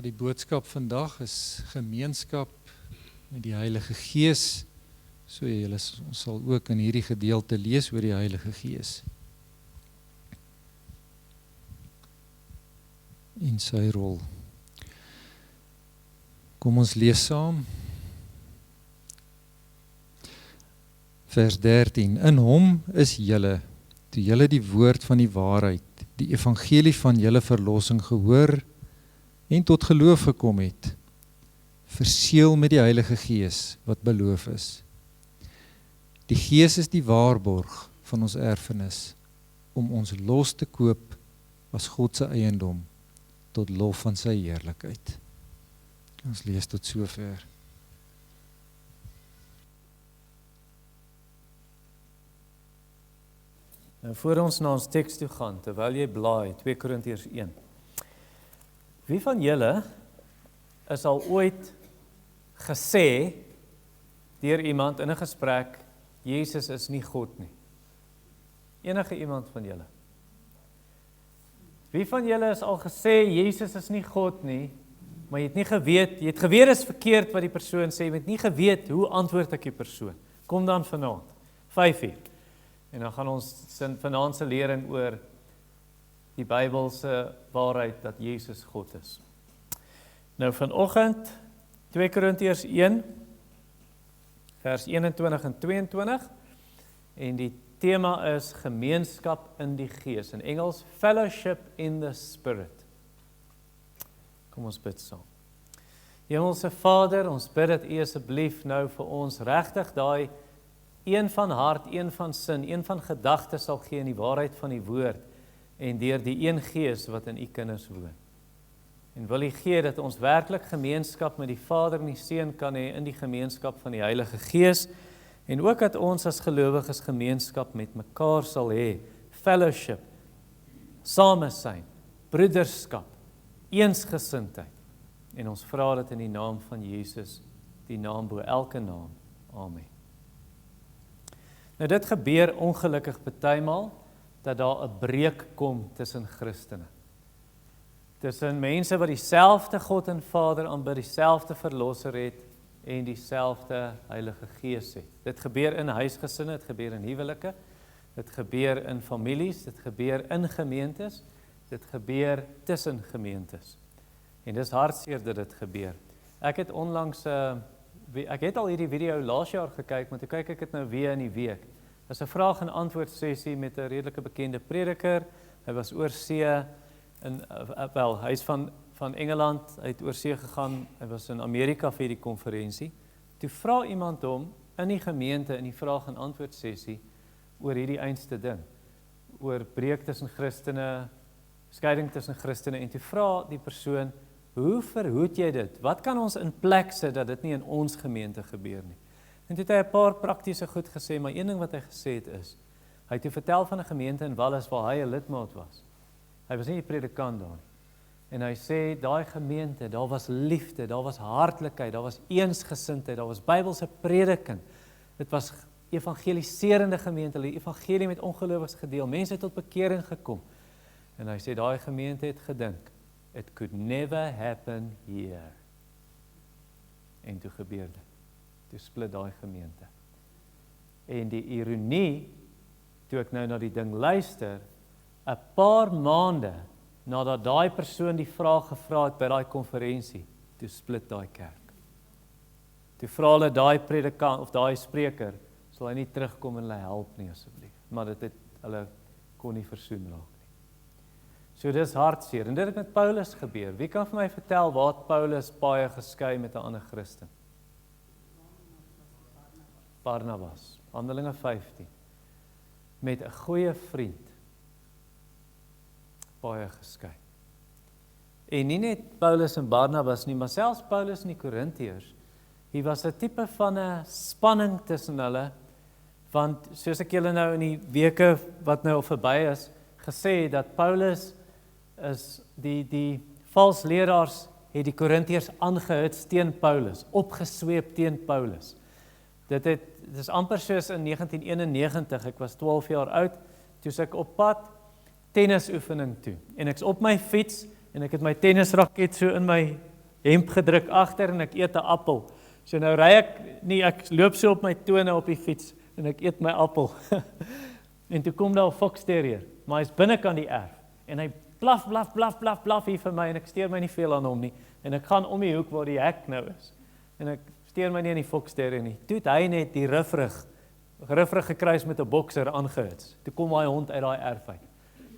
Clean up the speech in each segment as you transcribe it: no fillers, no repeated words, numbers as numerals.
Ja, die boodskap vandag is gemeenskap met die Heilige Gees. So julle sal ook in hierdie gedeelte lees oor die Heilige Gees en sy rol. Kom ons lees saam. Vers 13. In hom is julle, toe julle die woord van die waarheid, die evangelie van julle verlossing gehoor en tot geloof gekom het, verseël met die Heilige Gees wat beloof is. Die Gees is die waarborg van ons erfenis, om ons los te koop as God se eiendom, tot lof van sy heerlikheid. Ons lees tot sover. Nou voor ons na ons teks toe gaan, terwyl jy blaai, 2 Korintiërs 1. Wie van julle is al ooit gesê deur iemand in 'n gesprek, Jesus is nie God nie? Enige iemand van julle? Wie van julle is al gesê, Jesus is nie God nie, maar jy het nie geweet, jy het geweet is verkeerd wat die persoon sê, jy het nie geweet hoe antwoord ek die persoon? Kom dan vanaand, 5:00. En dan gaan ons vanaand se lering oor die Bybelse waarheid dat Jesus God is. Nou vanoggend 2 Korintiërs 1 vers 21 en 22 en die tema is gemeenskap in die Gees. In Engels fellowship in the Spirit. Kom ons bid saam. Hemelse Vader, ons bid dat U asseblief nou vir ons regtig daai een van hart, een van sin, een van gedagte sal gee in die waarheid van die woord en deur die een Gees wat in U kinders woon. En wil U gee dat ons werklik gemeenskap met die Vader en die Seun kan hê in die gemeenskap van die Heilige Gees en ook dat ons as gelowiges gemeenskap met mekaar sal hê, fellowship, samesyn, broederskap, eensgesindheid. En ons vra dit in die naam van Jesus, die naam bo elke naam. Amen. Nou dit gebeur ongelukkig partymal dat daar 'n breuk kom tussen Christene. Tussen mense wat dieselfde God en Vader aanbid, dieselfde verlosser het en dieselfde Heilige Gees het. Dit gebeur in huisgesinne, dit gebeur in huwelike, dit gebeur in families, dit gebeur in gemeentes, dit gebeur tussen gemeentes. En dis hartseer dat dit gebeur. Ek het onlangs ek het al hierdie video laas jaar gekyk, maar toe kyk ek dit nou weer in die week. Dit is 'n vraag en antwoord sessie met 'n redelike bekende prediker. Hy was oorsee hy is van Engeland, hy het oorsee gegaan, hy was in Amerika vir die konferensie. Toe vra iemand hom in die gemeente in die vraag en antwoord sessie oor hierdie einste ding, oor breuk tussen Christene, skeiding tussen Christene, en toe vra die persoon, hoe verhoed jy dit? Wat kan ons in plek sit dat dit nie in ons gemeente gebeur nie? En toe het hy 'n paar praktiese goed gesê, maar een ding wat hy gesê het is, hy het toe vertel van 'n gemeente in Wallis waar hy 'n lidmaat was. Hy was nie die predikant daar nie. En hy sê, daai gemeente, daar was liefde, daar was hartlikheid, daar was eensgesindheid, daar was Bybelse prediking. Dit was evangeliserende gemeente, hulle evangelie met ongelowiges gedeel, mense het tot bekering gekom. En hy sê, daai gemeente het gedink, it could never happen here. En toe gebeur dit. Toe split daai gemeente. En die ironie, toe ek nou na die ding luister, 'n paar maande nadat daai persoon die vraag gevra het by daai konferensie, toe split daai kerk. Toe vra hulle daai predikant of daai spreker, sal hy nie terugkom en hulle help nie asseblief. Maar hulle kon nie versoen raak nie. So dis hartseer. En dit het met Paulus gebeur. Wie kan vir my vertel waar het Paulus baie geskei met 'n ander Christen? Barnabas, Handelinge 15. Met 'n goeie vriend baie geskei. En nie net Paulus en Barnabas nie, maar selfs Paulus en die Korintiërs. Hier was 'n tipe van 'n spanning tussen hulle, want soos ek julle nou in die weke wat nou al verby is, gesê dat Paulus is die vals leraars het die Korintiërs aangehits teen Paulus, opgesweep teen Paulus. Dit is amper soos in 1991, ek was 12 jaar oud, toe ek op pad tennisoefening toe. En ek's op my fiets en ek het my tennisraket so in my hemp gedruk agter en ek eet 'n appel. So nou ry ek loop so op my tone op die fiets en ek eet my appel. En toe kom daar 'n fox terrier, maar hy's binnekant die erf en hy blaf hier vir my en ek steur my nie veel aan hom nie. En ek gaan om die hoek waar die hek nou is. En ek steur my nie aan die fox terrier nie. Toe het hy net die rifrig gekruis met 'n bokser aangehits. Toe kom daai hond uit daai erf uit.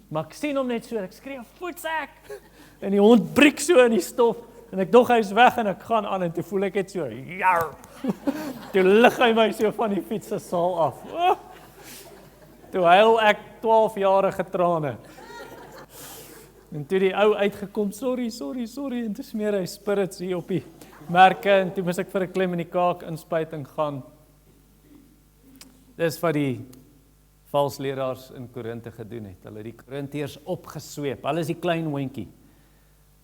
Maar ek sien hom net so, ek skree voetsak. En die hond breek so in die stof en ek dog hy's weg en ek gaan aan en toe voel ek net so, jar. Toe lig hy my so van die fiets se saal af. Oh. Toe huil ek 12-jarige trane. En toe die ou uitgekom, sorry, en toe smeer hy spirits hier op die merke, en toe moes ek vir 'n klem in die kaak inspuit en gaan. Dis wat die valsleraars in Korinthe gedoen het. Hulle het die Korintiërs opgesweep. Hulle is die klein hondjie.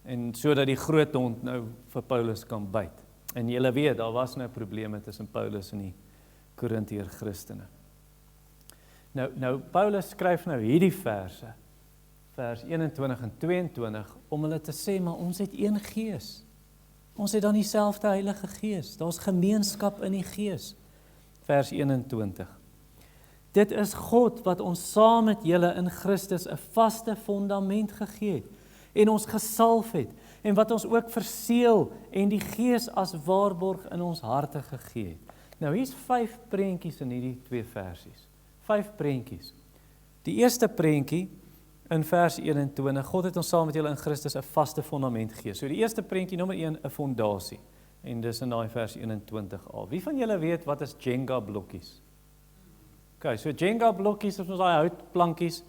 En sodat die groot hond nou vir Paulus kan byt. En julle weet, daar was nou probleme tussen Paulus en die Korintiër Christene. Nou Paulus skryf nou hierdie verse, vers 21 en 22, om hulle te sê, maar ons het een gees. Ons het dan dieselfde Heilige Gees. Daar's gemeenskap in die Gees. Vers 21. Dit is God wat ons saam met julle in Christus 'n vaste fondament gegee het en ons gesalf het en wat ons ook verseël en die Gees as waarborg in ons harte gegee het. Nou hier's 5 prentjies in hierdie 2 versies. 5 prentjies. Die eerste prentjie in vers 21, God het ons saam met julle in Christus 'n vaste fondament gegee. So die eerste prentjie nommer 1, 'n fondasie. En dis in daai vers 21a. Wie van julle weet wat is Jenga blokkies? Okay, so Jenga blokkies is ons daai houtplankies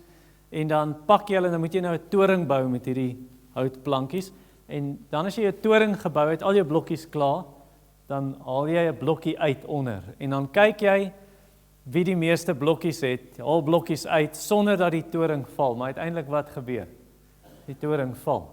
en dan pak jy hulle en dan moet jy nou 'n toring bou met hierdie houtplankies en dan as jy 'n toring gebou het, al jou blokkies klaar, dan haal jy 'n blokkie uit onder en dan kyk jy wie die meeste blokkies het, al blokkies uit sonder dat die toring val, maar uiteindelik wat gebeur? Die toring val.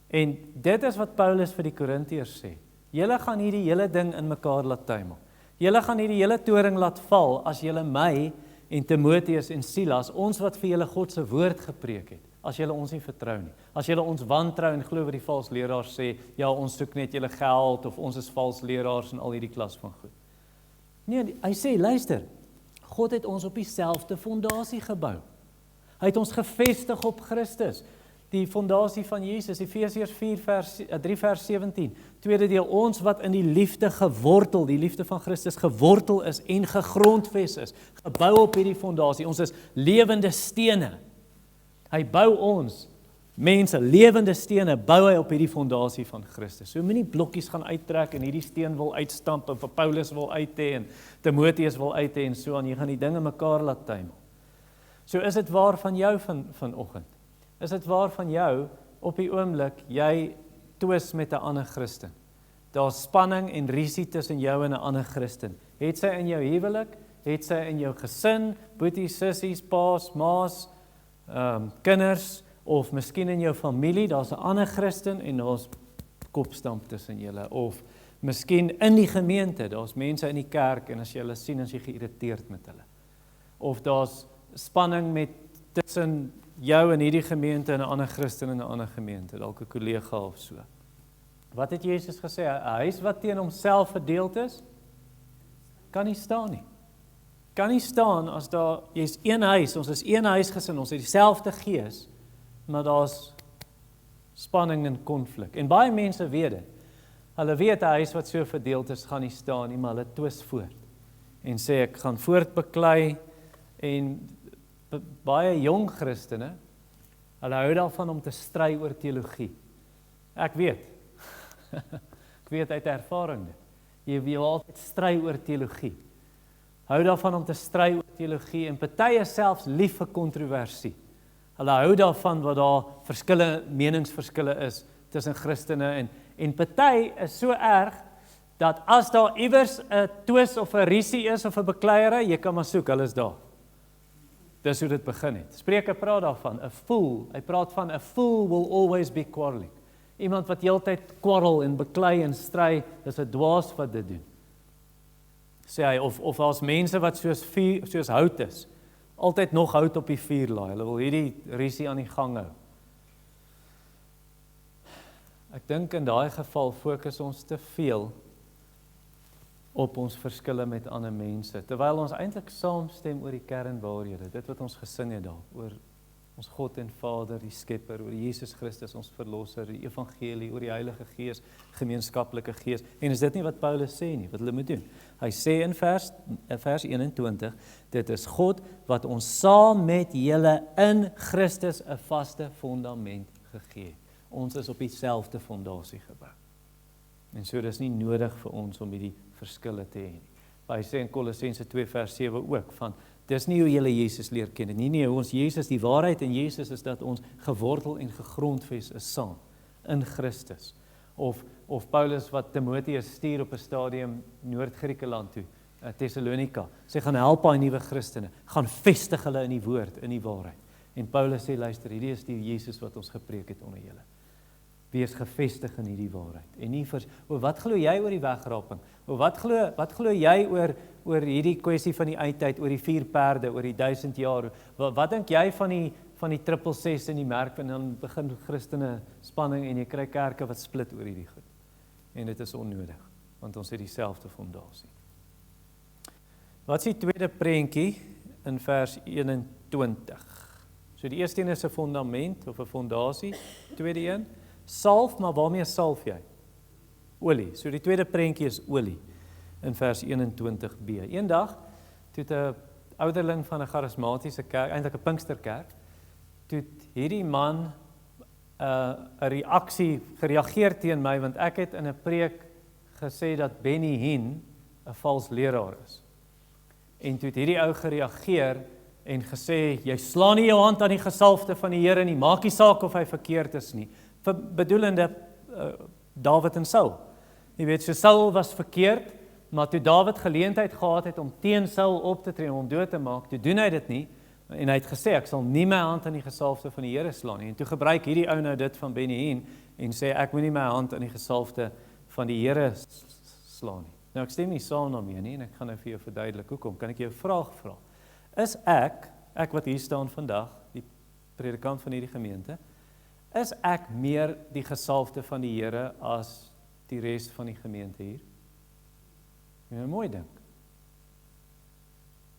En dit is wat Paulus vir die Korintiërs sê. Julle gaan hierdie hele ding in mekaar laat tuimel. Julle gaan hierdie hele toring laat val as julle my en Timoteus en Silas, ons wat vir julle God se woord gepreek het, as julle ons nie vertrou nie. As julle ons wantrou en glo wat die valse leraars sê, ja, ons soek net julle geld of ons is valse leraars en al hierdie klas van goed. Nee, hy sê, luister, God het ons op dieselfde fondasie gebou. Hy het ons gevestig op Christus. Die fondasie van Jesus, Efesiërs 3 vers 17, tweede deel, ons wat in die liefde gewortel, die liefde van Christus gewortel is en gegrondves is, gebou op hierdie fondasie, ons is lewende stene. Hy bou ons, mense, lewende stene, bou hy op hierdie fondasie van Christus. So moenie blokkies gaan uittrek en hierdie steen wil uitstamp en vir Paulus wil uit hê en Timoteus wil uit hê en so aan, jy gaan die dinge mekaar laat tuimel. So is dit waar van jou vanoggend? Is dit waar van jou op die oomblik jy twis met 'n ander Christen? Daar's spanning en rusie tussen jou en 'n ander Christen. Het sy in jou huwelik, het sy in jou gesin, boeties, sissies, paas, maas, kinders of miskien in jou familie, daar's 'n ander Christen en daar's kopstamp tussen julle of miskien in die gemeente, daar's mense in die kerk en as jy hulle sien as jy geïrriteerd met hulle. Of daar's spanning met tussen jou in hierdie gemeente en 'n ander Christen in 'n ander gemeente, dalk 'n kollega of so. Wat het Jesus gesê? 'n Huis wat teen homself verdeeld is, kan nie staan nie. Kan nie staan as jy's een huis, ons is een huisgesin, ons het dieselfde gees, maar daar's spanning en konflik. En baie mense weet dit. Hulle weet 'n huis wat so verdeeld is, gaan nie staan nie, maar hulle twis voort. En sê ek gaan voortbeklei en baie jong Christene, hulle hou daarvan om te stry oor teologie. Ek weet. Ek weet uit ervaring dit. Jy wil altyd stry oor teologie. Hou daarvan om te stry oor teologie en party is selfs lief vir kontroversie. Hulle hou daarvan wat daar meningsverskille is tussen Christene en party is so erg dat as daar iewers 'n twis of 'n rusie is of 'n bekleierery, jy kan maar soek, hulle is daar. Dis hoe dit begin het. Spreuke praat daarvan, hy praat van a fool will always be quarreling. Iemand wat heeltyd kwarrel en beklei en stry, dis 'n dwaas wat dit doen. Sê hy, of as mense wat soos hout is, altyd nog hout op die vuur laai, hulle wil hierdie rusie aan die gang hou. Ek dink in daai geval fokus ons te veel op ons verskille met ander mense, terwyl ons eintlik saamstem oor die kernwaarhede, dit wat ons gesing het daar, oor ons God en Vader, die Skepper, oor Jesus Christus, ons Verlosser, die Evangelie, oor die Heilige Gees, gemeenskaplike gees. En is dit nie wat Paulus sê nie, wat hulle moet doen? Hy sê in vers 21, dit is God wat ons saam met julle in Christus 'n vaste fundament gegee het. Ons is op dieselfde fondasie gebou. En so dis nie nodig vir ons om hierdie verskille te hê nie. Hy sê in Kolossense 2 vers 7 ook van dis nie hoe julle Jesus leer ken nie. Nee, hoe ons Jesus, die waarheid in Jesus is dat ons gewortel en gegrondves is saam in Christus. Of Paulus wat Timoteus stuur op 'n stadium Noord-Griekeland toe, Thessalonika, sê gaan help daai nuwe Christene, gaan vestig hulle in die woord, in die waarheid. En Paulus sê luister, hierdie is die Jesus wat ons gepreek het onder julle. Wees gevestig in hierdie waarheid. En nie wat glo jy oor die wegraping? Wat glo jy oor hierdie kwessie van die eindtyd, oor die 4 perde, oor die 1000 jaar? Wat dink jy van die 666 in die merk, en dan begin Christene spanning en jy kry kerke wat split oor hierdie goed. En dit is onnodig, want ons het dieselfde fondasie. Wat is die tweede prentjie in vers 21? So die eerste een is 'n fundament of 'n fondasie, tweede een, salf, maar waarmee salf jy? Olie. So die tweede prentjie is olie in vers 21b. Eendag toe 'n ouderling van 'n charismatiese kerk, eintlik 'n Pinksterkerk, toe hierdie man 'n reaksie gereageer teen my, want ek het in 'n preek gesê dat Benny Hinn 'n vals leraar is. En toe het hierdie ou gereageer en gesê, jy slaan nie jou hand aan die gesalfde van die Here nie, maak nie saak of hy verkeerd is nie. Bedoelende Dawid en Saul. Jy weet, so Saul was verkeerd, maar toe Dawid geleentheid gehad het om teen Saul op te tree, om hom dood te maak, toe doen hy dit nie, en hy het gesê, ek sal nie my hand aan die gesalfde van die Here slaan nie. En toe gebruik hierdie ou nou dit van Benny Hinn, en sê, ek moet nie my hand aan die gesalfde van die Here slaan nie. Nou, ek stem nie saam daarmee nie, en ek gaan nou vir jou verduidelik, hoekom, kan ek jou 'n vraag vra? Is ek wat hier staan vandag, die predikant van hierdie gemeente, is ek meer die gesalfde van die Here as die res van die gemeente hier? Jy moet mooi dink.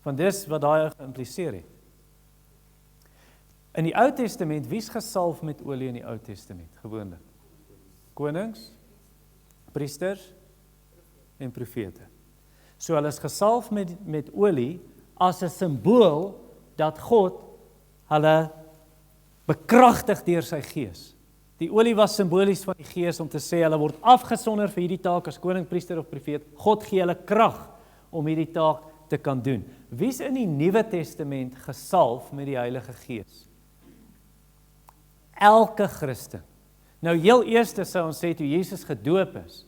Van dis wat daai geïmpliseer het. In die Ou Testament, wie's gesalf met olie in die Ou Testament, gewoonlik? Konings, priesters en profete. So hulle is gesalf met olie as 'n simbool dat God hulle bekragtig deur sy gees. Die olie was simbolies van die gees om te sê, hulle word afgesonder vir hierdie taak as koning, priester of profeet. God gee hulle krag om hierdie taak te kan doen. Wie's in die Nuwe Testament gesalf met die Heilige Gees? Elke Christen. Nou heel eerste sou ons sê, toe Jesus gedoop is,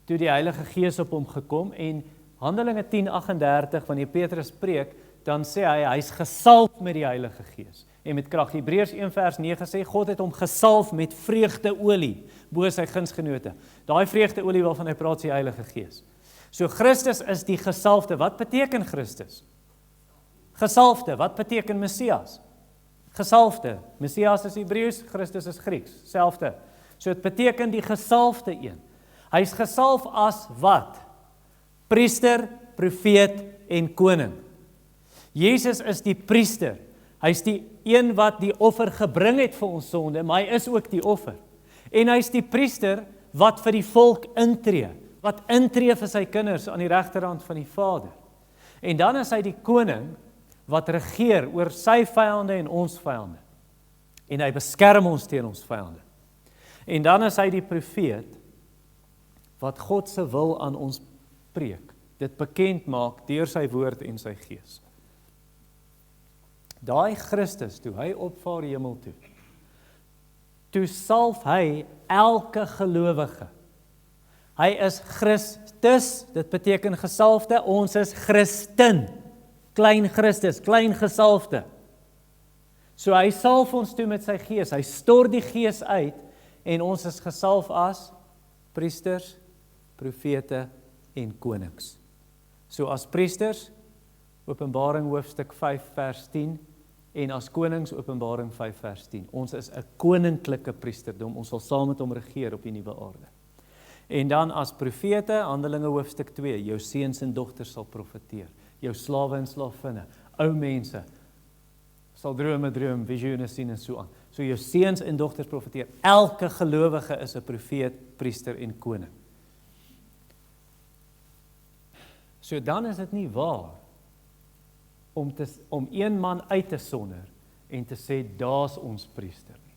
toe die Heilige Gees op hom gekom, en Handelinge 10:38, wanneer Petrus preek, dan sê hy's gesalf met die Heilige Gees en met krag. Hebreërs 1 vers 9 sê, God het hom gesalf met vreugdeolie bo sy gunsgenote. Daai vreugdeolie waarvan hy praat, is die Heilige Gees. So Christus is die gesalfde. Wat beteken Christus? Gesalfde. Wat beteken Messias? Gesalfde. Messias is Hebreëus, Christus is Grieks. Selfde. So dit beteken die gesalfde een. Hy's gesalf as wat? Priester, profeet en koning. Jesus is die priester. Hy's die een wat die offer gebring het vir ons sonde, maar hy is ook die offer. En hy's die priester wat vir die volk intree, wat intree vir sy kinders aan die regterhand van die Vader. En dan is hy die koning wat regeer oor sy vyande en ons vyande. En hy beskerm ons teen ons vyande. En dan is hy die profeet wat God se wil aan ons preek, dit bekend maak deur sy woord en sy gees. Daai Christus, toe hy opvaar hemel toe salf hy elke gelowige. Hy is Christus, dit beteken gesalfde, ons is Christen, klein Christus, klein gesalfde. So hy salf ons toe met sy gees, hy stort die gees uit, en ons is gesalf as priesters, profete en konings. So as priesters, Openbaring hoofstuk 5 vers 10, En as konings, Openbaring 5 vers 10. Ons is 'n koninklike priesterdom, ons sal saam met hom regeer op die nuwe aarde. En dan as profete, Handelinge hoofstuk 2, jou seuns en dogters sal profeteer, jou slawe en slavinne, ou mense, sal drome droom, visioene sien en so aan. So jou seuns en dogters profeteer. Elke gelowige is 'n profeet, priester en koning. So dan is dit nie waar om een man uit te sonder en te sê, daar's ons priester nie.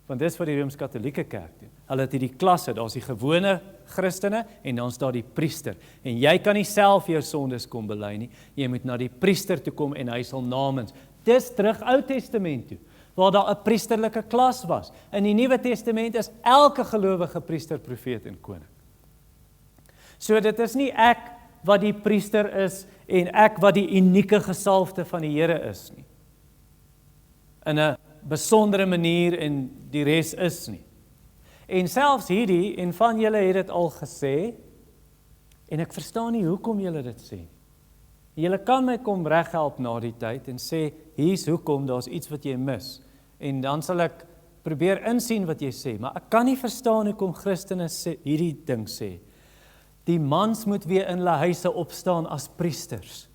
Want dis wat die Rooms-Katolieke Kerk doen. Hulle het hierdie klasse, daar's die gewone Christene en dan's daar die priester. En jy kan nie self jou sondes kom bely nie, jy moet na die priester toe kom en hy sal namens. Dis terug Ou Testament toe, waar daar 'n priesterlike klas was. In die Nuwe Testament is elke gelowige priester, profeet en koning. So dit is nie ek wat die priester is en ek wat die unieke gesalfde van die Here is nie. In 'n besondere manier en die res is nie. En selfs hierdie, en van julle het dit al gesê, en ek verstaan nie hoekom julle dit sê nie. Julle kan my kom reghelp na die tyd en sê, hier's hoekom, daar's iets wat jy mis. En dan sal ek probeer insien wat jy sê, maar ek kan nie verstaan hoekom Christene hierdie ding sê. Die mans moet weer in hulle huise opstaan as priesters.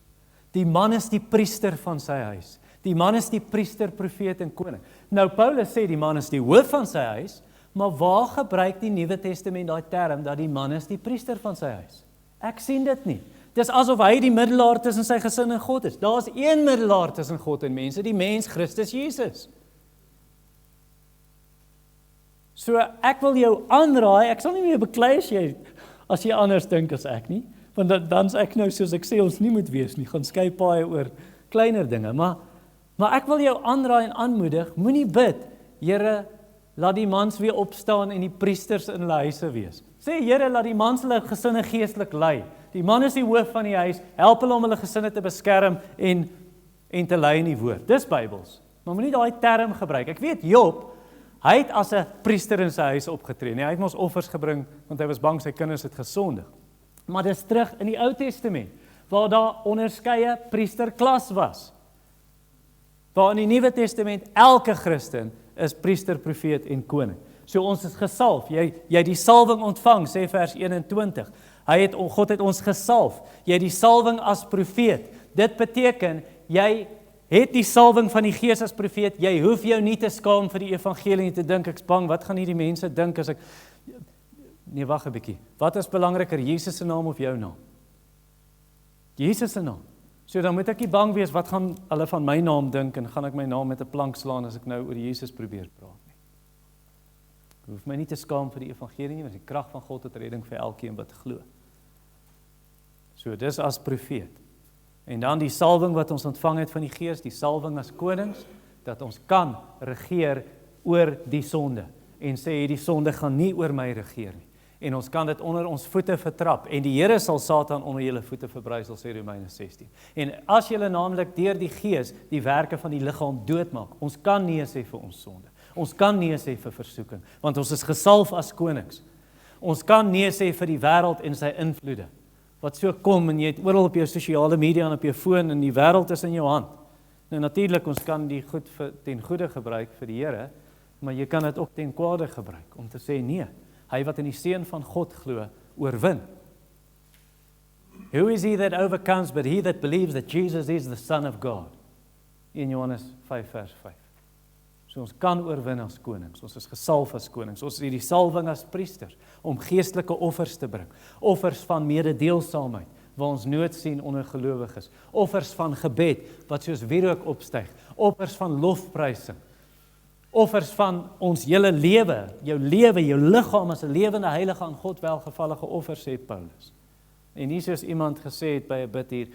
Die man is die priester van sy huis. Die man is die priester, profeet en koning. Nou Paulus sê die man is die hoof van sy huis, maar waar gebruik die Nuwe Testament daai term dat die man is die priester van sy huis? Ek sien dit nie. Dis asof hy die middelaar tussen sy gesin en God is. Daar's een middelaar tussen God en mense, die mens Christus Jesus. So ek wil jou aanraai, ek sal nie meer beklei as jy anders dink as ek nie, want dan's ek nou soos ek sê ons nie moet wees nie, gaan skei paai oor kleiner dinge, maar ek wil jou aanraai en aanmoedig, moenie bid, Here, laat die mans weer opstaan en die priesters in hulle huise wees. Sê Here, laat die mans hulle gesinne geestelik lei. Die man is die hoof van die huis, help hulle om hulle gesinne te beskerm en te lei in die woord. Dis Bybels. Maar moenie daai term gebruik. Ek weet Job, hy het as 'n priester in sy huis opgetree. Nee, hy het mos offers gebring want hy was bang sy kinders het gesondig. Maar dis terug in die Ou Testament waar daar onderskeie priesterklas was. Waar in die Nuwe Testament elke Christen is priester, profeet en koning. So ons is gesalf. Jy die salwing ontvang, sê vers 21. God het ons gesalf. Jy die salwing as profeet. Dit beteken jy het die salwing van die Gees as profeet. Jy hoef jou nie te skaam vir die evangelie en te dink ek's bang, wat gaan hierdie mense dink as ek Nee, wag 'n bietjie. Wat is belangriker, Jesus se naam of jou naam? Jesus se naam. So dan moet ek nie bang wees wat gaan hulle van my naam dink en gaan ek my naam met 'n plank slaan as ek nou oor Jesus probeer praat nie. Ek hoef my nie te skaam vir die evangelie nie, want die krag van God tot redding vir elkeen wat glo. So dis as profeet. En dan die salwing wat ons ontvang het van die Gees, die salwing as konings, dat ons kan regeer oor die sonde en sê hierdie sonde gaan nie oor my regeer nie. En ons kan dit onder ons voete vertrap en die Here sal Satan onder julle voete verbrysel, sê Romeine 16. En as julle naamlik deur die Gees die werke van die liggaam doodmaak, ons kan nee sê vir ons sonde. Ons kan nee sê vir versoeking, want ons is gesalf as konings. Ons kan nee sê vir die wêreld en sy invloede. Wat so kom en jy het oral op jou sosiale media en op jou foon en die wêreld is in jou hand. Nou natuurlik, ons kan die goed ten goeie gebruik vir die Here, maar jy kan dit ook ten kwade gebruik om te sê nee. Hy wat in die Seun van God glo, oorwin. Who is he that overcomes but he that believes that Jesus is the Son of God? In Johannes 5 vers 5. So ons kan oorwin as konings, ons is gesalf as konings, ons het die salwing as priesters, om geestelike offers te bring, offers van mededeelsaamheid, waar ons nood sien onder gelowiges, offers van gebed, wat soos wierook opstyg, offers van lofprysing, offers van ons hele lewe, jou liggaam as 'n lewende heilige aan God welgevallige offer, sê Paulus. En nie soos iemand gesê het by 'n bid hier,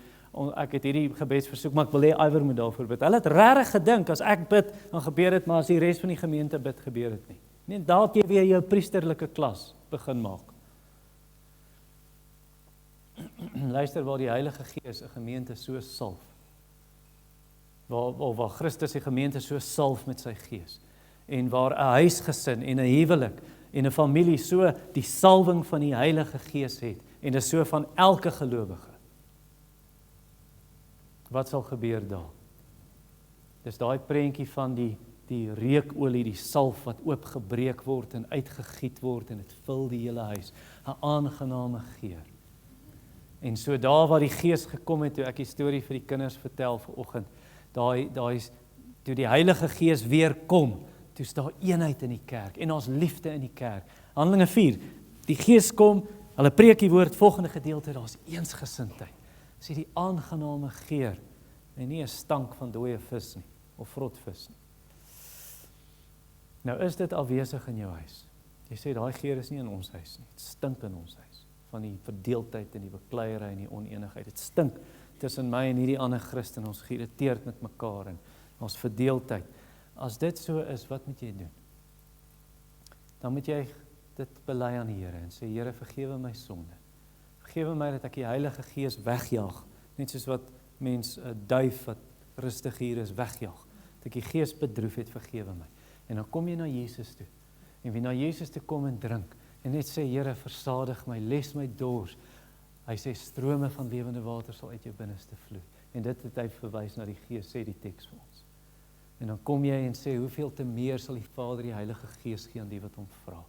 ek het hierdie gebedsversoek, maar ek wil hê Iwer moet daarvoor bid. Hulle het regtig gedink, as ek bid, dan gebeur dit, maar as die res van die gemeente bid, gebeur dit nie. Nee, dalk jy weer jou priesterlike klas begin maak. Luister, waar die Heilige Gees 'n gemeente so salf, waar Christus die gemeente so salf met sy Gees, en waar 'n huisgesin en 'n huwelik en 'n familie so die salwing van die Heilige Gees het, en dit is so van elke gelowige. Wat sal gebeur daar? Dis daai prentjie van die reukolie, die salf wat oopgebreek word en uitgegiet word en dit vul die hele huis. 'n Aangename geur. En so daar waar die Gees gekom het, toe ek die storie vir die kinders vertel vanoggend, toe die Heilige Gees weer kom, toe is daar eenheid in die kerk en ons liefde in die kerk. Handelinge 4, die Gees kom, hulle preek die woord, volgende gedeelte, daar's eensgesindheid. Dis die aangename geur en nie 'n stank van dooie vis nie of vrotvis nie. Nou is dit afwesig in jou huis. Jy sê daai geur is nie in ons huis nie. Dit stink in ons huis. Van die verdeeldheid en die bekleierery en die oneenigheid. Dit stink tussen my en hierdie ander Christen. Ons geïrriteerd met mekaar en ons verdeeldheid. As dit so is, wat moet jy doen? Dan moet jy dit bely aan die Here en sê, Here, vergewe my sonde. Vergewe my dat ek die Heilige Gees wegjaag. Net soos wat mens 'n duif wat rustig hier is wegjaag. Dat ek die Gees bedroef het, vergewe my. En dan kom jy na Jesus toe. En wie na Jesus toe kom en drink. En net sê, Here, versadig my, les my dors. Hy sê, strome van lewende water sal uit jou binneste vloei. En dit het hy verwys na die Gees, sê die teks vir ons. En dan kom jy en sê, hoeveel te meer sal die Vader die Heilige Gees gee aan die wat hom vra.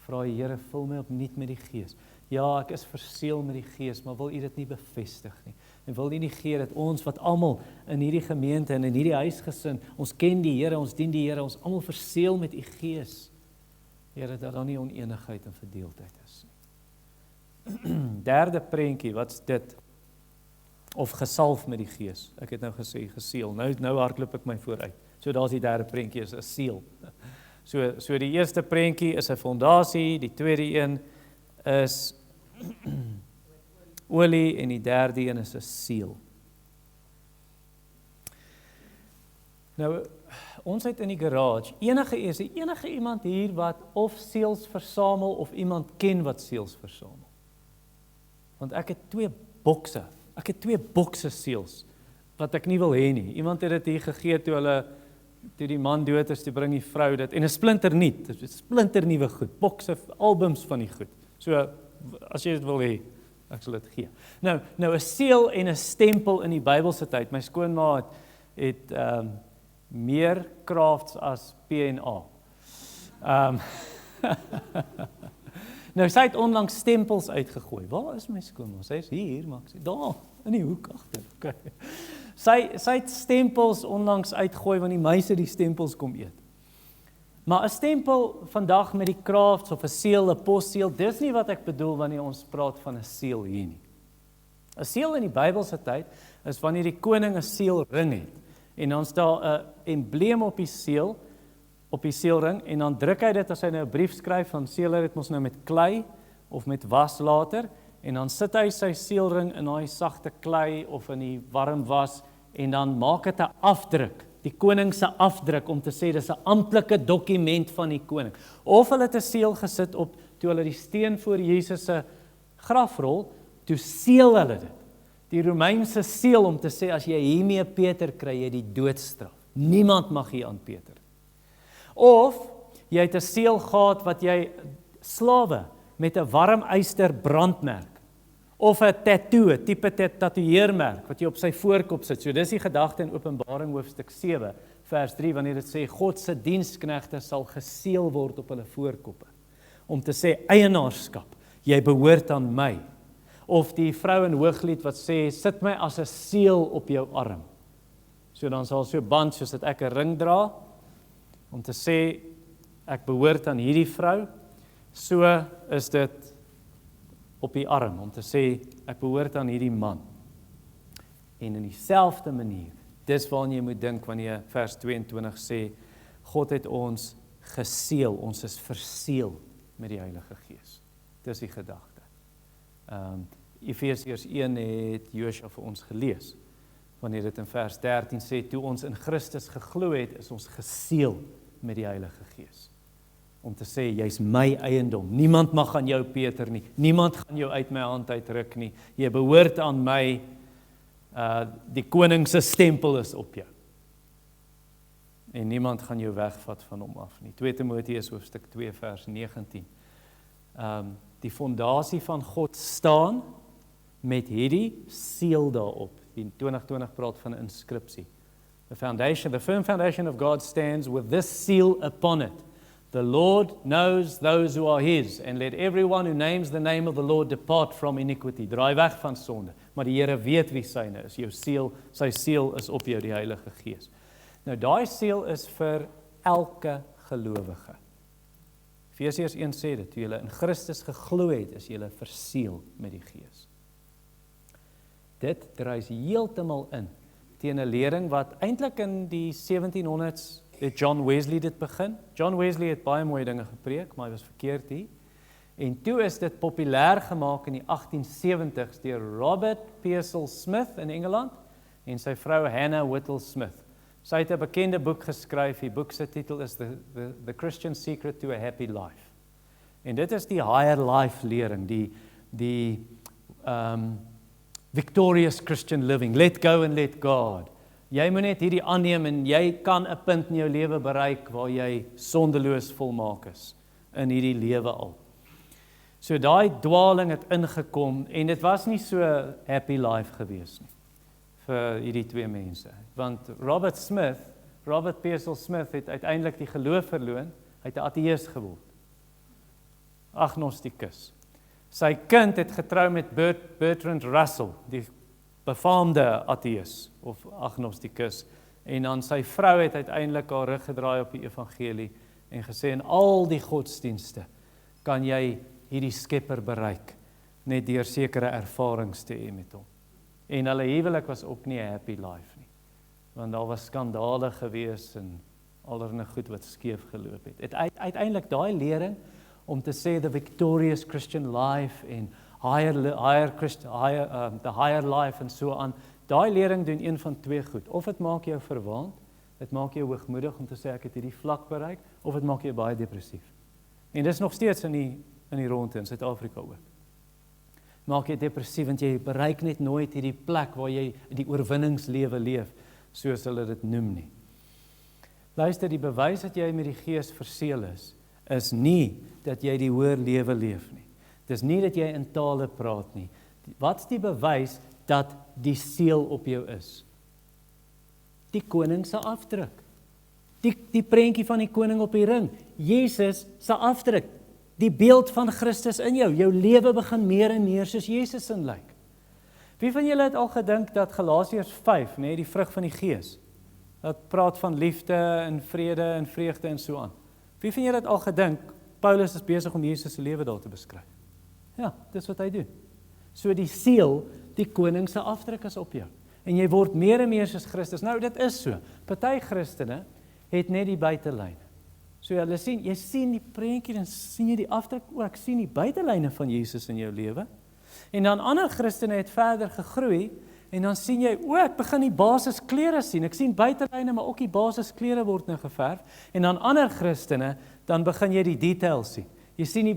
Vra die Here, vul my opnuut met die Gees. Ja, ek is verseël met die Gees, maar wil U dit nie bevestig nie? En wil U nie gee dat ons wat almal in hierdie gemeente en in hierdie huisgesin, ons ken die Here, ons dien die Here, ons almal verseël met U Gees. Here, dat daar nie oneenigheid en verdeeldheid is nie. Derde prentjie, wat's dit? Of gesalf met die Gees. Ek het nou gesê geseël. Nou hardloop ek my vooruit. So daar's die derde prentjie, is 'n seël. So die eerste prentjie is 'n fondasie, die tweede een is olie en die derde een is 'n seël. Nou, ons het in die garage, enige iemand hier wat of seëls versamel of iemand ken wat seëls versamel. Want ek het twee bokse seëls wat ek nie wil hê nie. Iemand het dit hier gegee toe die man dood is, toe bring die vrou dit en 'n splinternuut, dit is splinternuwe goed, bokse albums van die goed. So as jy dit wil hê, ek sal dit gee. Nou 'n seël en 'n stempel in die Bybelse tyd. My skoonma het meer crafts as P&A. Nou sy het onlangs stempels uitgegooi. Waar is my skoonma? Sy is hier, maar ek sê daar in die hoek agter. Okay. Sy het stempels onlangs uitgegooi want die meise die stempels kom eet. Maar 'n stempel vandag met die crafts of 'n seël, 'n posseël, dis nie wat ek bedoel wanneer ons praat van 'n seël hier nie. 'n Seël in die Bybelse tyd is wanneer die koning 'n seëlring het en dan staan 'n embleem op die seëlring en dan druk hy dit as hy nou 'n brief skryf, van seël hy dit mos nou met klei of met waslater en dan sit hy sy seëlring in daai sagte klei of in die warm was en dan maak dit 'n afdruk. Die koning se afdruk om te sê dis 'n amptelike dokument van die koning. Of hulle het 'n seël gesit op toe hulle die steen voor Jesus se grafrol, toe seël hulle dit. Die Romeinse seël om te sê as jy hiermee Peter kry jy die doodstraf. Niemand mag hier aan Peter. Of jy het 'n seël gehad wat jy slawe met 'n warm yster brandmerk of 'n tattoo, 'n tipe tatoeëermerk wat jy op sy voorkop sit. So dis die gedagte in Openbaring hoofstuk 7 vers 3 wanneer dit sê God se diensknegte sal geseël word op hulle voorkoppe om te sê eienaarskap, jy behoort aan my. Of die vrou in Hooglied wat sê sit my as 'n seël op jou arm. So dan sal so band soos dat ek 'n ring dra om te sê ek behoort aan hierdie vrou. So is dit op die arm om te sê ek behoort aan hierdie man. En in dieselfde manier, dis waarna jy moet dink wanneer vers 22 sê God het ons geseël, ons is verseël met die Heilige Gees. Dis die gedagte. Efesiërs 1 het Josua vir ons gelees. Wanneer dit in vers 13 sê toe ons in Christus geglo het, is ons geseël met die Heilige Gees. Om te sê, jy's my eiendom. Niemand mag aan jou Peter nie. Niemand gaan jou uit my hand uitruk nie. Jy behoort aan my. Die koning se stempel is op jou. En niemand gaan jou wegvat van hom af nie. 2 Timoteus hoofstuk 2 vers 19. Die fondasie van God staan met hierdie seël daarop. Die 2020 praat van 'n inskripsie. The firm foundation of God stands with this seal upon it. The Lord knows those who are his, and let everyone who names the name of the Lord depart from iniquity. Draai weg van sonde. Maar die Here weet wie syne is. Jou seël, sy seël is op jou, die Heilige Gees. Nou daai seël is vir elke gelowige. Efesiërs 1 sê dit, toe julle in Christus geglo het, is julle verseël met die Gees. Dit dryf heeltemal in teen 'n lering wat eintlik in die 1700s het John Wesley dit begin. John Wesley het baie mooi dinge gepreek, maar hy was verkeerd hier. En toe is dit populêr gemaak in die 1870s deur Robert Pearsall Smith in Engeland en sy vrou Hannah Whittle Smith. Sy het 'n bekende boek geskryf. Die boek se titel is The Christian Secret to a Happy Life. En dit is die higher life lering, die victorious Christian living. Let go and let God. Jy moet net hierdie aanneem en jy kan 'n punt in jou lewe bereik waar jy sondeloos volmaak is in hierdie lewe al. So daai dwaling het ingekom en dit was nie so happy life gewees nie vir hierdie twee mense. Want Robert Pearsall Smith het uiteindelik die geloof verloor, hy het 'n ateïs geword. Agnostikus. Sy kind het getrou met Bertrand Russell, die befaamde ateïs of agnostikus, en dan sy vrou het uiteindelik haar rug gedraai op die evangelie en gesê in al die godsdienste kan jy hierdie skepper bereik net deur sekere ervarings te hê met hom. En hulle huwelik was ook nie 'n happy life nie, want daar was skandale gewees en allerlei goed wat skeef geloop het. Uiteindelik daai lering om te sê the victorious Christian life en the higher life en so aan, daai lering doen een van twee goed. Of dit maak jou verwaand, dit maak jou hoogmoedig om te sê ek het hierdie vlak bereik, of dit maak jou baie depressief. En dis nog steeds in die ronde in Suid-Afrika ook. Maak jy depressief want jy bereik net nooit hierdie plek waar jy die oorwinningslewe leef, soos hulle dit noem nie. Luister, die bewys dat jy met die Gees verseël is nie dat jy die hoër lewe leef nie. Dis nie dat jy in tale praat nie. Wat's die bewys dat die seël op jou is? Die koning se afdruk. Die prentjie van die koning op die ring. Jesus se afdruk. Die beeld van Christus in jou. Jou lewe begin meer en meer soos Jesus in lyk. Wie van julle het al gedink dat Galasiërs 5, die vrug van die Gees, dat praat van liefde en vrede en vreugde en so aan. Wie van julle het al gedink Paulus is besig om Jesus se lewe daar te beskryf? Ja, dis wat hy doen. So die seël, die koning se afdruk is op jou. En jy word meer en meer soos Christus. Nou, dit is so. Party Christene het net die buitelyne. So jy sien die prentjie, dan sien jy die afdruk, ek sien die buitelyne van Jesus in jou lewe. En dan ander Christene het verder gegroei, en dan sien jy, ek begin die basisklere sien. Ek sien buitelyne, maar ook die basisklere word nou geverf. En dan ander Christene, dan begin jy die details sien. Jy sien die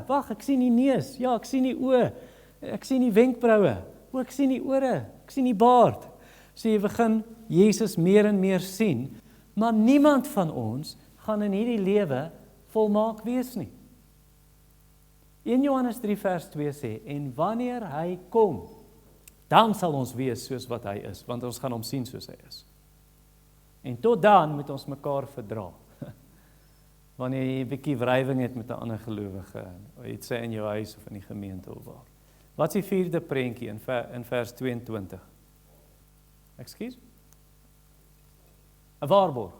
wag, ek sien die neus, ja, ek sien die oë, ek sien die wenkbroue, ek sien die ore, ek sien die baard. So jy begin Jesus meer en meer sien, maar niemand van ons gaan in hierdie lewe volmaak wees nie. 1 Johannes 3 vers 2 sê, en wanneer hy kom, dan sal ons wees soos wat hy is, want ons gaan hom sien soos hy is. En tot dan moet ons mekaar verdra. Wanneer jy 'n bietjie wrywing het met 'n ander gelowige, iets sê in jou huis of in die gemeente of waar. Wat is die 4de prentjie in vers 22? Ekskuus? 'n Waarborg.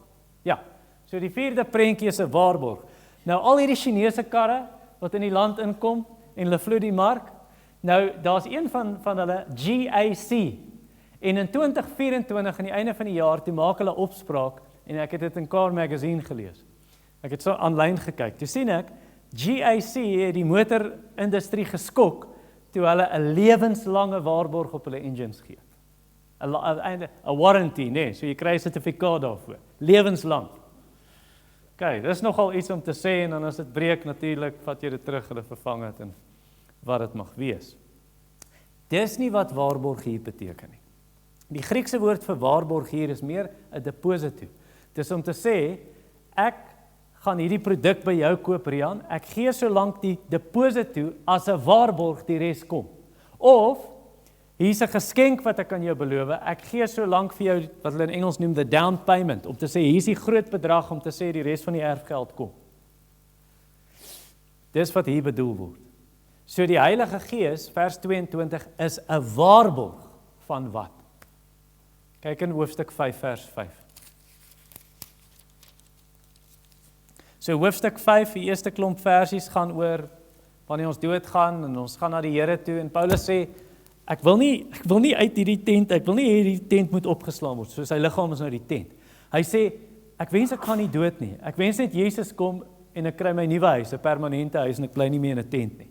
Ja, so die 4de prentjie is 'n waarborg. Nou al hierdie Chinese karre wat in die land inkom en hulle vloei die mark, nou daar's een van hulle GAC. En in 2024 aan die einde van die jaar toe maak hulle opspraak en ek het dit in Car Magazine gelees. Ek het so aanlyn gekyk. Toe sien ek GAC het die motorindustrie geskok toe hulle 'n lewenslange waarborg op hulle engines gee. 'n warranty, so jy kry 'n sertifikaat daarvoor. Lewenslang. OK, dis nogal iets om te sê en dan as dit breek natuurlik, vat jy dit terug, hulle vervang dit en wat dit mag wees. Dis nie wat waarborg hier beteken nie. Die Griekse woord vir waarborg hier is meer 'n deposito. Dis om te sê, ek gaan hierdie produk by jou koop, Rian, ek gee solank die deposito as 'n waarborg die res kom. Of, Hier's 'n geskenk wat ek aan jou beloof. Ek gee so lank vir jou wat hulle in Engels noem the down payment, om te sê hier's die groot bedrag om te sê die res van die erfgeld kom. Dis wat hier bedoel word. So die Heilige Gees, vers 22, is 'n waarborg van wat? Kyk in hoofstuk 5 vers 5. So hoofstuk 5, die eerste klomp versies gaan oor wanneer ons doodgaan en ons gaan na die Here toe en Paulus sê ek wil nie uit hierdie tent, ek wil nie hê hierdie tent moet opgeslaan word, so sy liggaam is nou die tent. Hy sê ek wens ek gaan nie dood nie. Ek wens net Jesus kom en ek kry my nuwe huis, 'n permanente huis en ek bly nie meer in 'n tent nie.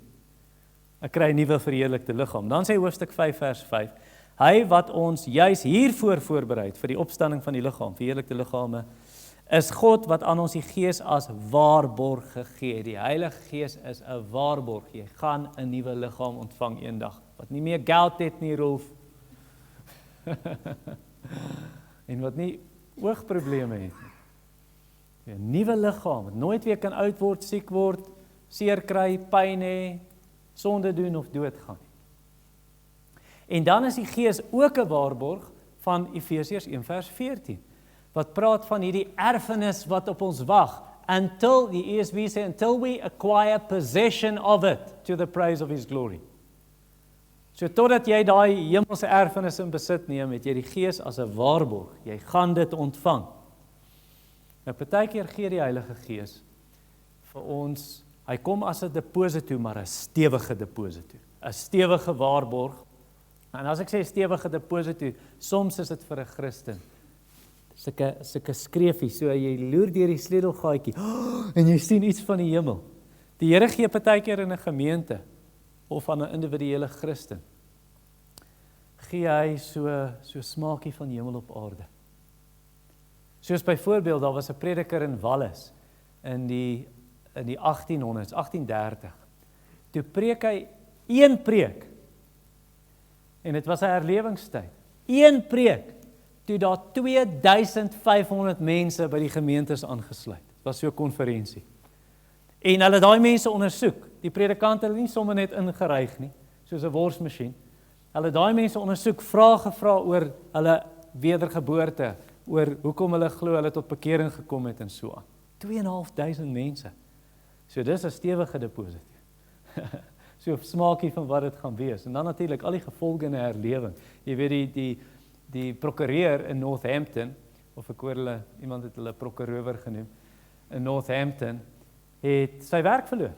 Ek kry 'n nuwe verheerlikte liggaam. Dan sê hoofstuk 5 vers 5, hy wat ons juis hiervoor voorberei het vir die opstanding van die liggaam, verheerlikte liggame, is God wat aan ons die Gees as waarborg gegee het. Die Heilige Gees is 'n waarborg. Jy gaan 'n nuwe liggaam ontvang eendag wat nie meer gout het nie, Rolf. En wat nie oogprobleme het nie. 'n Nuwe liggaam wat nooit weer kan oud word, siek word, seer kry, pyn hê, sonde doen of doodgaan. En dan is die Gees ook 'n waarborg van Efesiërs 1 vers 14. Wat praat van hierdie erfenis wat op ons wag, until, die ESV sê, until we acquire possession of it, to the praise of His glory. So totdat jy daai hemelse erfenis in besit neem, het jy die Gees as 'n waarborg, jy gaan dit ontvang. Nou partykeer gee die Heilige Gees vir ons, hy kom as 'n deposito, maar 'n stewige deposito, 'n stewige waarborg. En as ek sê stewige deposito, soms is dit vir 'n Christen sulke skreefie, so jy loer deur die sleutelgaatjie, en jy sien iets van die hemel. Die Here gee partykeer in 'n gemeente, of aan 'n individuele Christen, gee hy so smaakie van hemel op aarde. Soos byvoorbeeld, daar was 'n prediker in Wallis, in die 1800s, 1830, toe preek hy een preek, en dit was 'n herlewingstyd, een preek, toe daar 2500 mense by die gemeentes aangesluit. Dit was so 'n konferensie. En hulle daai mense ondersoek. Die predikant het nie sommer net ingeryg nie, soos 'n worsmasjien. Hulle daai mense ondersoek, vrae gevra oor hulle wedergeboorte, oor hoekom hulle glo hulle tot bekering gekom het en so aan. 2500 mense. So dis 'n stewige deposito. So 'n smaakie van wat dit gaan wees. En dan natuurlik al die gevolge in 'n herlewing. Jy weet die prokureur in Northampton, of ek hoor iemand het hulle prokureur genoem, in Northampton, het sy werk verloor.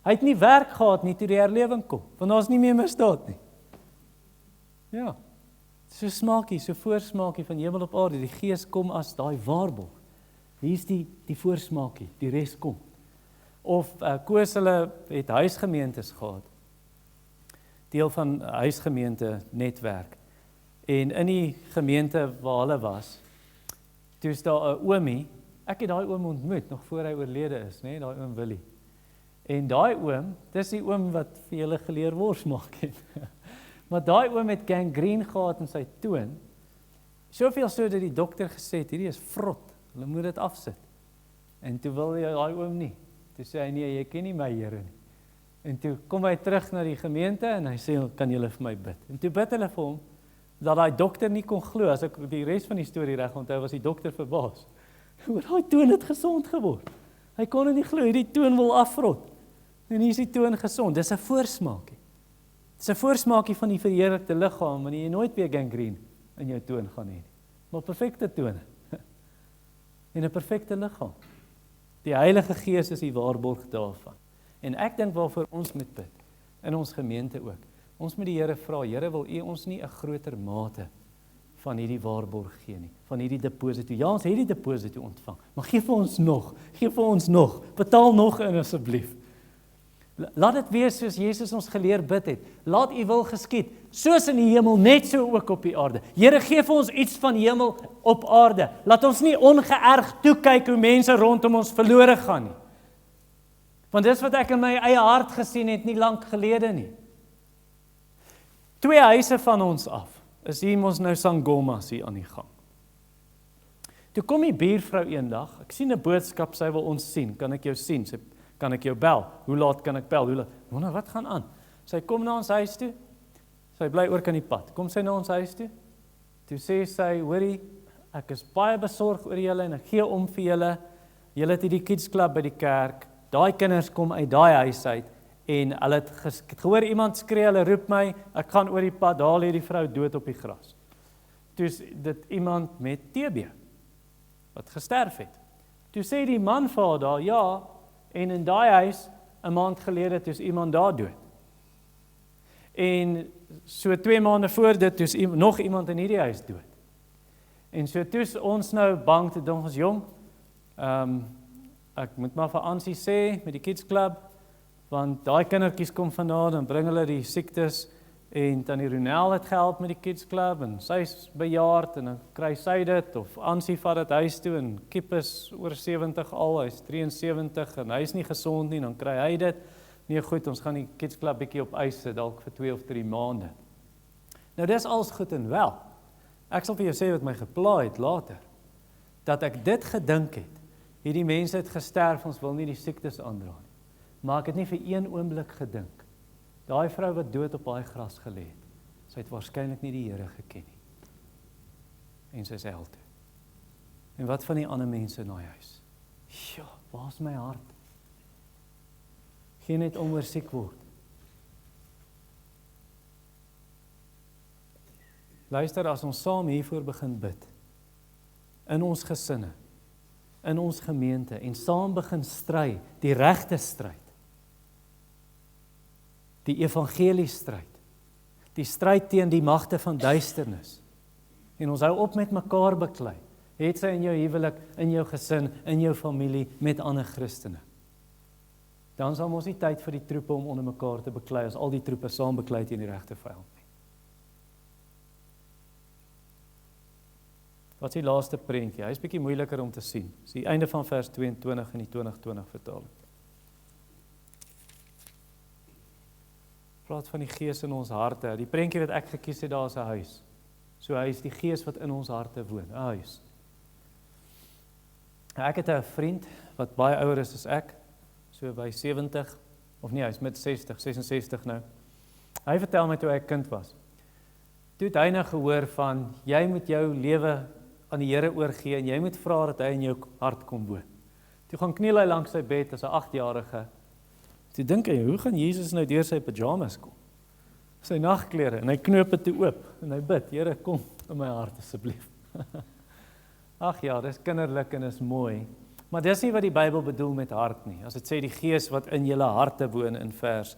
Hy het nie werk gehad nie toe die herlewing kom, want daar is nie meer misdaad nie. Ja, so smaakie, so voorsmaakie van hemel op aarde, die Gees kom as daai waarborg. Hier is die voorsmaakie, die res kom. Of Koos hulle het huisgemeentes gehad, deel van huisgemeente netwerk. En in die gemeente waar hulle was, toe is daar 'n oomie, ek het daai oom ontmoet, nog voor hy oorlede is, daai oom Willie. En daai oom, dis die oom wat vir julle geleer wors maak het. Maar daai oom het gangrene gehad in sy toon, soveel so dat die dokter gesê het, hierdie is vrot, hulle moet dit afsit. En toe wil daai oom nie. Toe sê hy, nee, jy ken nie my Here nie. En toe kom hy terug na die gemeente en hy sê, kan julle vir my bid? En toe bid hulle vir hom, dat daai dokter nie kon glo, as ek die res van die storie reg onthou, was die dokter verbaas. Oor daai toon het gesond geword. Hy kon dit nie glo, hierdie toon wil afrot. En hier is die toon gesond. Dis 'n voorsmaakie. Dis 'n voorsmaakie van die verheerlikte liggaam, wanneer jy nooit weer gangrene in jou toon gaan hê nie. Maar perfekte tone. En 'n perfekte liggaam. Die Heilige Gees is die waarborg daarvan. En ek dink waarvoor ons moet bid, in ons gemeente ook. Ons moet die Here vra, Here, wil U ons nie 'n groter mate van hierdie waarborg gee nie, van hierdie deposito. Ja, ons het die deposito ontvang, maar gee vir ons nog, betaal nog in asseblief. Laat dit wees soos Jesus ons geleer bid het. Laat U wil geskied, soos in die hemel, net so ook op die aarde. Here, gee vir ons iets van hemel op aarde. Laat ons nie ongeërg toe kyk hoe mense rondom ons verlore gaan nie. Want dis wat ek in my eie hart gesien het, nie lank gelede nie. 2 huise van ons af, is hier ons nou Sangomas hier aan die gang. Toe kom die buurvrou eendag, ek sien 'n boodskap, sy wil ons sien, kan ek jou sien? Kan ek jou bel? Hoe laat kan ek bel? Nou, wat gaan aan? Sy kom na ons huis toe, Sy bly oor kan die pad. Kom sy na ons huis toe. Toe sê sy, hoorie, ek is baie besorg oor julle en ek gee om vir julle. Julle het hierdie kids club by die kerk. Daai kinders kom uit daai huis uit en hulle het gehoor iemand skree, hulle roep my, ek gaan oor die pad, daar lê die vrou dood op die gras. Toe is dit iemand met TB wat gesterf het. Toe sê die man vir haar daar, ja, en in daai huis 'n maand gelede toe is iemand daar dood. En so 2 maande voor dit toe is nog iemand in hierdie huis dood. En so toe is ons nou bang te dink ons jong. Ek moet maar vir Ansie sê met die kids club, want daai kindertjies kom vandaan en bring hulle die siektes en Tannie Ronel het gehelp met die kids club en sy's bejaard en dan kry sy dit of Ansie vat dit huis toe en Kiep is oor 70 al, hy's 73 en hy's nie gesond nie, dan kry hy dit. Nee goed, ons gaan die kids club bietjie op ys sit dalk vir 2 of 3 maande. Nou dis alles goed en wel. Ek sal vir jou sê wat my gepla het later, dat ek dit gedink het. Hierdie mense het gesterf, ons wil nie die siektes aandra nie. Maar ek het nie vir een oomblik gedink. Daai vrou wat dood op daai gras gelê het, sy het waarskynlik nie die Here geken nie. En sy is hel toe. En wat van die ander mense in daai huis? Ja, waar's my hart? Geen net om oor siek word. Luister, as ons saam hiervoor begin bid, in ons gesinne, in ons gemeente, en saam begin stry, die regte stryd, die evangeliestryd, die stryd teen die magte van duisternis, en ons hou op met mekaar beklei, het sy in jou huwelik, in jou gesin, in jou familie, met ander Christene. Dan sal ons nie tyd vir die troepe om onder mekaar te beklei, as al die troepe saam beklei teen die regte vyand nie. Wat is die laaste prentjie? Hy is bietjie moeiliker om te sien. Dis die einde van vers 22 in die 2020 vertaling. Praat van die Gees in ons harte. Die prentjie wat ek gekies het, daar is 'n huis. So hy is die Gees wat in ons harte woon, 'n huis. Ek het 'n vriend wat baie ouer is as ek, so by 70, of nie, hy is met 60, 66 nou. Hy vertel my toe hy 'n kind was. Toe het hy nou gehoor van, jy moet jou lewe aan die Here oorgee en jy moet vra dat hy in jou hart kom woon. Toe gaan kniel hy langs sy bed as 'n 8-jarige. Toe dink hy, hoe gaan Jesus nou deur sy pyjamas kom? Sy nagklere en hy knoop dit toe oop en hy bid, Here kom in my hart asseblief. Ag ja, dis kinderlik en is mooi. Maar dis nie wat die Bybel bedoel met hart nie. As dit sê die Gees wat in julle harte woon in vers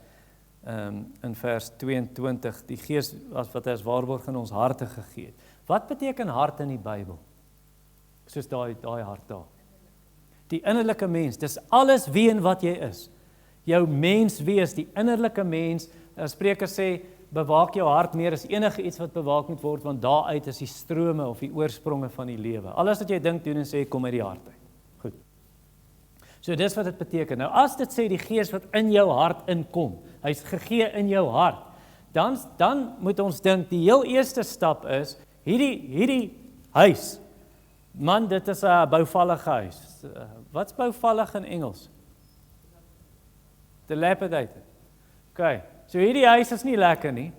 22, die Gees wat hy as waarborg in ons harte gegee het. Wat beteken hart in die Bybel? Soos daai hart daar. Die innerlike mens, dis alles wie en wat jy is. Jou mens wees, die innerlike mens, Spreuke sê, bewaak jou hart meer as enige iets wat bewaak moet word, want daaruit is die strome of die oorspronge van die lewe. Alles wat jy dink, doen en sê, kom uit die hart uit. Goed. So dis wat dit beteken. Nou as dit sê die Gees wat in jou hart inkom, hy's gegee in jou hart, dan moet ons dink, die heel eerste stap is, hierdie huis, man, dit is 'n bouvallige huis. Wat's bouvallig in Engels? Dilapidated. Okay, so hierdie huis is nie lekker nie.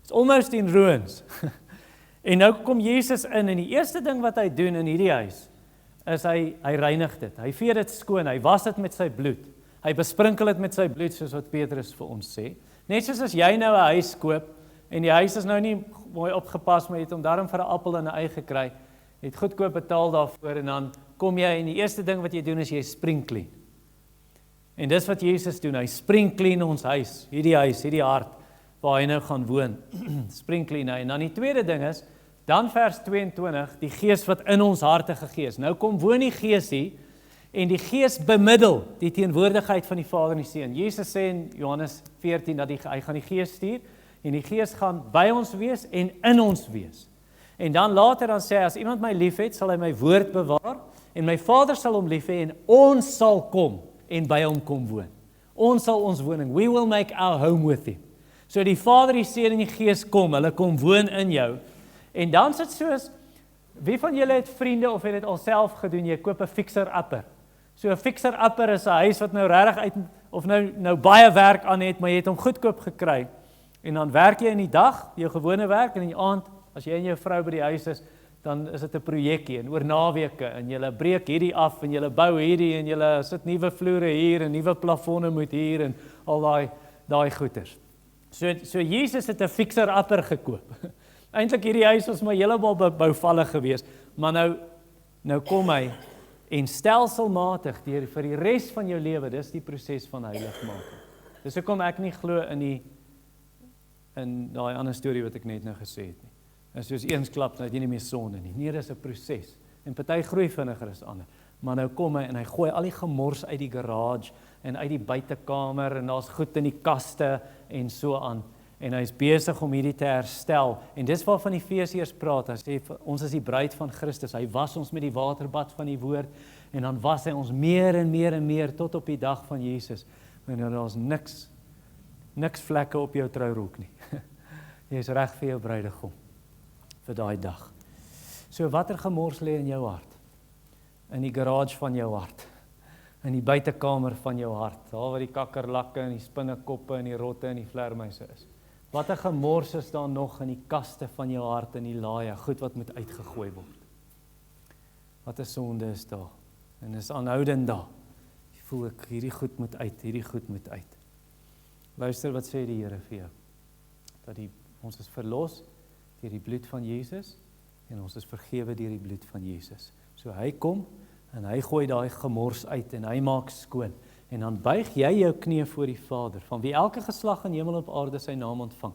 It's almost in ruins. En nou kom Jesus in en die eerste ding wat hy doen in hierdie huis, is hy reinig dit. Hy vee dit skoon, hy was dit met sy bloed. Hy besprinkel dit met sy bloed, soos wat Petrus vir ons sê. Net soos as jy nou 'n huis koop, en die huis is nou nie mooi opgepas, maar jy het hom daarom vir 'n appel en 'n ei gekry, jy het goedkoop betaal daarvoor, en dan kom jy, en die eerste ding wat jy doen, is jy spring clean. En dis wat Jesus doen, hy spring clean ons huis, hierdie hart, waar hy nou gaan woon, spring clean hy. En dan die tweede ding is, dan vers 22, die Gees wat in ons harte gegee is. Nou kom woon die Gees hier, en die Gees bemiddel die teenwoordigheid van die Vader en die Seun. Jesus sê in Johannes 14, dat hy gaan die Gees stuur, en die Gees gaan by ons wees en in ons wees. En dan later dan sê hy, as iemand my lief het, sal hy my woord bewaar, en my Vader sal hom lief hê, en ons sal kom, en by hom kom woon. Ons sal ons woning, we will make our home with him. So die Vader, die Seun en die Gees kom, hulle kom woon in jou, en dan sit soos, wie van julle het vriende, of het dit al self gedoen, jy koop 'n fixer-upper. So 'n fixer-upper is 'n huis wat nou regtig uit, of nou baie werk aan het, maar jy het hom goedkoop gekry, En dan werk jy in die dag, jou gewone werk, en in die aand, as jy en jou vrou by die huis is, dan is dit 'n projekkie, en oor naweke, en julle breek hierdie af, en julle bou hierdie, en julle sit nuwe vloere hier, en nuwe plafonne moet hier, en al daai goeders. So Jesus het 'n fixer-upper gekoop. Eintlik hierdie huis was maar heeltemal bouvallig geweest, maar nou kom hy, en stelselmatig, vir die res van jou lewe, dis die proses van heiligmaking. Dis hoekom ek nie glo in daai ander storie wat ek net nou gesê het nie. En soos eensklaps nou het jy nie meer sonde nie. Nee, dis 'n proses. En party groei vinniger as ander. Maar nou kom hy en hy gooi al die gemors uit die garage en uit die buitekamer en daar's goed in die kaste en so aan. En hy's besig om hierdie te herstel. En dis waarvan die Efesiërs praat. Hy sê ons is die bruid van Christus. Hy was ons met die waterbad van die woord en dan was hy ons meer en meer en meer tot op die dag van Jesus. En daar's niks vlekke op jou trourok nie. Jy is reg vir jou bruidegom vir daai dag. So watter gemors lê in jou hart? In die garage van jou hart. In die buitekamer van jou hart. Daar waar die kakkerlakke en die spinnekoppe en die rotte en die vlermuise is. Watter gemors is daar nog in die kaste van jou hart in die laaie, goed wat moet uitgegooi word? Watter sonde is daar? En is aanhoudend daar. Jy voel ek hierdie goed moet uit. Luister wat sê die Here vir jou. Dat ons is verlos deur die bloed van Jesus en ons is vergewe deur die bloed van Jesus. So hy kom en hy gooi daai gemors uit en hy maak skoon. En dan buig jy jou knie voor die Vader, van wie elke geslag in hemel en op aarde sy naam ontvang.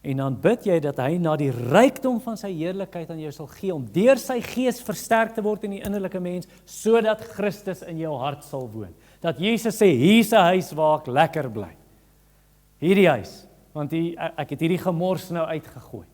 En dan bid jy dat hy na die rykdom van sy heerlikheid aan jou sal gee, om deur sy gees versterk te word in die innerlike mens, sodat Christus in jou hart sal woon. Dat Jesus sê, hier's 'n huis waar ek lekker bly. Hierdie huis, want ek het hierdie gemors nou uitgegooi.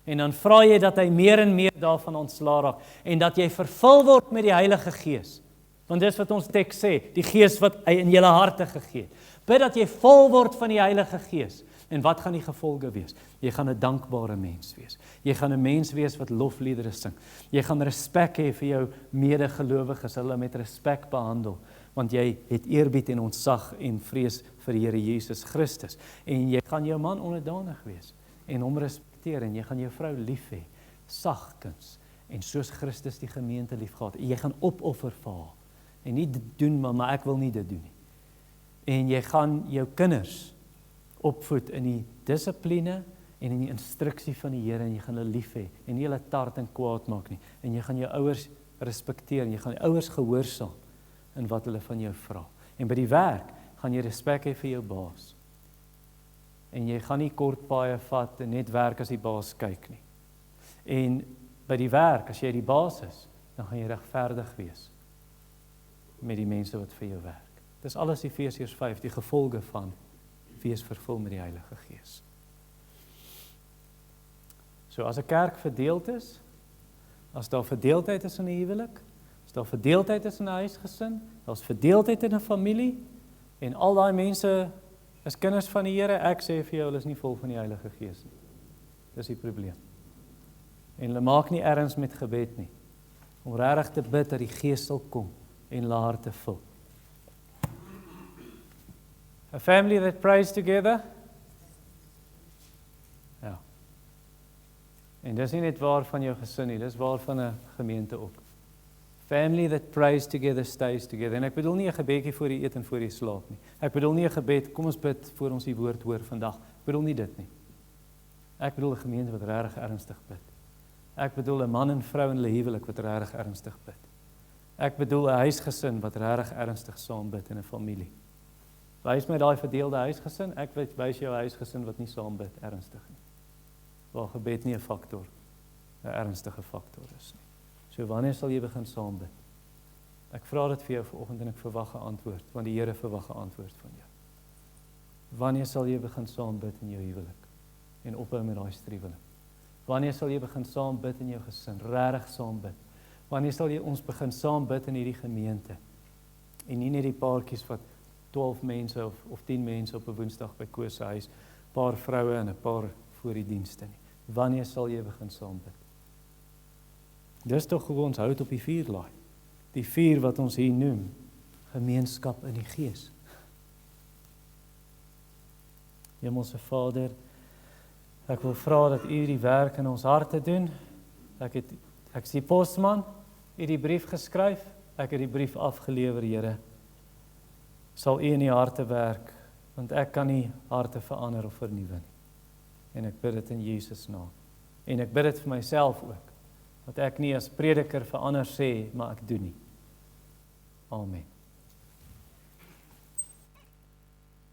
En dan vra jy dat hy meer en meer daarvan ontslaa raak, en dat jy vervul word met die Heilige Gees. Want dis wat ons teks sê, die Gees wat hy in julle harte gegee het. Bid dat jy vol word van die Heilige Gees. En wat gaan die gevolge wees? Jy gaan 'n dankbare mens wees. Jy gaan 'n mens wees wat lofliedere sing. Jy gaan respek hê vir jou medegelowiges, hulle met respek behandel. Want jy het eerbied en ontzag en vrees vir die Here Jesus Christus. En jy gaan jou man onderdanig wees en hom respekteer en jy gaan jou vrou lief hê, sagkens en soos Christus die gemeente liefgehad. En jy gaan opoffer vir haar en nie dit doen maar ek wil nie dit doen nie. En jy gaan jou kinders opvoed in die dissipline en in die instruksie van die Here en jy gaan hulle lief hê en nie hulle tart en kwaad maak nie. En jy gaan jou ouers respekteer en jy gaan die ouers gehoorsaam in wat hulle van jou vra. En by die werk gaan jy respek hê vir jou baas. En jy gaan nie kort paaie vat en net werk as die baas kyk nie. En by die werk, as jy die baas is, dan gaan jy regverdig wees met die mense wat vir jou werk. Dis alles Efesiërs 5, die gevolge van wees vervul met die Heilige Gees. So as 'n kerk verdeeld is, as daar verdeeldheid is in 'n huwelik, as daar verdeeldheid is in 'n huisgesin, daar's verdeeldheid in 'n familie, en al daai mense is kinders van die Here, ek sê vir jou, hulle is nie vol van die Heilige Gees nie. Dis die probleem. En hulle maak nie erns met gebed nie, om regtig te bid dat die Gees sal kom en hulle harte vul. A family that prays together. Ja. En dis nie net waar van jou gesin nie, dis waar van 'n gemeente ook. Family that prays together stays together. En ek bedoel nie 'n gebedjie voor jy eet en voor jy slaap nie. Ek bedoel nie 'n gebed, kom ons bid voor ons die woord hoor vandag. Ek bedoel nie dit nie. Ek bedoel 'n gemeente wat regtig ernstig bid. Ek bedoel 'n man en vrou in hulle huwelik wat regtig ernstig bid. Ek bedoel 'n huisgesin wat regtig ernstig saam bid in 'n familie. Wys my daai verdeelde huisgesin, ek wys jou 'n huisgesin wat nie saam bid ernstig nie. Waar gebed nie 'n faktor, 'n ernstige faktor is nie. So wanneer sal jy begin saam bid? Ek vra dit vir jou vanoggend en ek verwag 'n antwoord, want die Here verwag 'n antwoord van jou. Wanneer sal jy begin saam bid in jou huwelik en ophou met daai struweling? Wanneer sal jy begin saam bid in jou gesin, regtig saam bid? Wanneer sal jy ons begin saam bid in hierdie gemeente? En nie net die paartjies wat 12 mense of 10 mense op 'n Woensdag by Koos se huis, paar vroue en 'n paar voor die dienste nie. Wanneer sal jy begin saam bid? Dis tog hoe ons hout op die vuur laai. Die vuur wat ons hier noem, gemeenskap in die Gees. Hemelse Vader, Ek wil vra dat U die werk in ons harte doen. Ek is die postman, U die brief geskryf, ek het die brief afgelewer, Here. Sal U in die harte werk, want ek kan nie harte verander of vernuwe nie. En ek bid dit in Jesus naam. En ek bid dit vir myself ook, wat ek nie as prediker vir ander sê, maar ek doen nie. Amen.